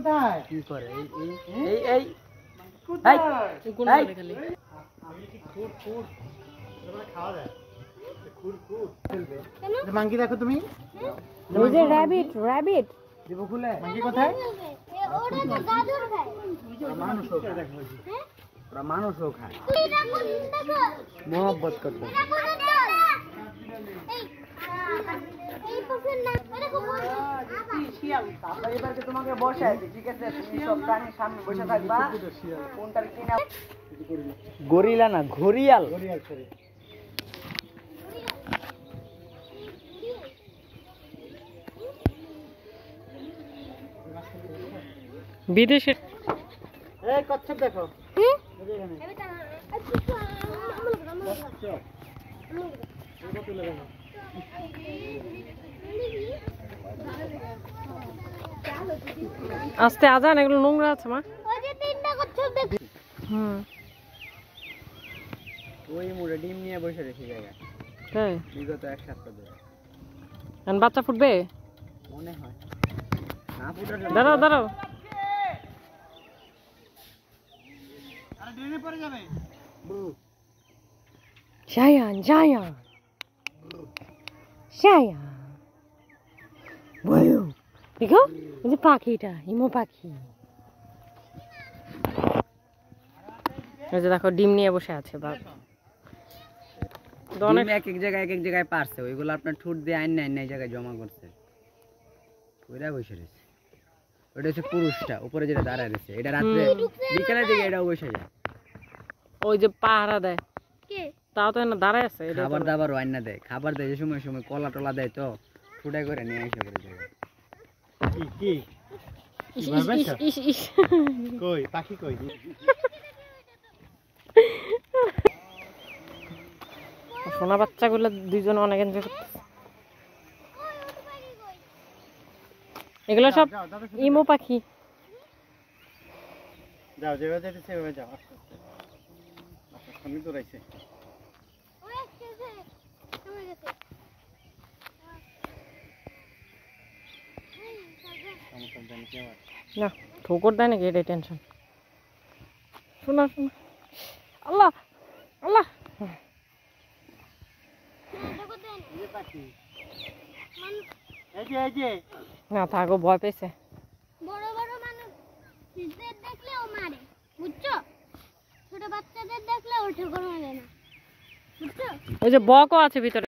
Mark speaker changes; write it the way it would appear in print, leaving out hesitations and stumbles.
Speaker 1: কোথায়
Speaker 2: কি করে এই কোথায় কোন করে খালি আমি কি খুর তোমরা খাওয়া যায় খুর চলবে মাঙ্কি দেখো তুমি
Speaker 3: ওই যে র‍্যাবিট
Speaker 2: দেব খুলে মাঙ্কি কোথায়
Speaker 4: ওটা তো গাজর খায়
Speaker 2: মানুষও খায় দেখো
Speaker 4: হ্যাঁ
Speaker 2: ওরা মানুষও খায়
Speaker 4: তুই দেখো
Speaker 2: মোহব্বত করতে
Speaker 4: এই পছন্দ না দেখো
Speaker 1: তারপর এবারে তোমাকে বসায় আছে ঠিক আছে তুমি সব প্রাণীর সামনে বসে থাকবা কোনটার কি নাম
Speaker 2: গরিলা না ঘরিয়াল সরি
Speaker 3: বিদেশে
Speaker 2: এই কচ্ছপ দেখো
Speaker 3: আস্তে আজান এগুলো নোংরা আছে মা
Speaker 4: ওই যে তিনটা কচ্ছপ দেখো
Speaker 2: ওই মুড়ে ডিম নিয়ে বসে রেখে জায়গায়
Speaker 3: হ্যাঁ
Speaker 2: বিগত এক সপ্তাহ ধরে
Speaker 3: এখন বাচ্চা ফুটবে
Speaker 2: মনে হয় না ফুটার
Speaker 3: দাঁড়াও
Speaker 2: আরে ড্রেনে পড়ে যাবে
Speaker 3: জায়ান বলো দেখো এই যে পাখিটা হিমো পাখি এই যে দেখো ডিম নিয়ে বসে আছে বাপ
Speaker 2: ডিম এক জায়গায় পারছে ওইগুলো আপনার ঠুট দিয়ে আইন এই জায়গায় জমা করছে ওইটা বসে রয়েছে ওটা হচ্ছে পুরুষটা উপরে যেটা দাঁড়ায় রয়েছে এটা রাত্রে বিকালের দিকে এটাও বসে যায়
Speaker 3: ওই যে পাহারা দেয়
Speaker 4: কে
Speaker 3: তাও তো না দাঁড়ায় আছে
Speaker 2: খাবার দাবার আইনা দেয় খাবার দেয় যে সময় কলা টলা দেয় তো ঠুটাই করে নিয়ে এসে করে যায় কি কই পাখি কই
Speaker 3: সোনা বাচ্চাগুলো দুইজন অনেক এনজয় করতেছে এগুলো সব ইমো পাখি
Speaker 2: যাও যেভাবে যেতে সেভাবে যাও আস্তে আস্তে সামনে তো রয়েছে
Speaker 4: ওই এসেছে চলে গেছে
Speaker 3: না ঠোকর দেয় নাকি এটাই টেনশন শোনা আল্লাহ না থাকো ভয় পেয়েছে
Speaker 4: বড় মানুষদের দেখলে ও মারে বুঝছো ছোট বাচ্চাদের দেখলে ও ঠোকর মারে না বুঝছো
Speaker 3: ওই যে বকও আছে ভিতরে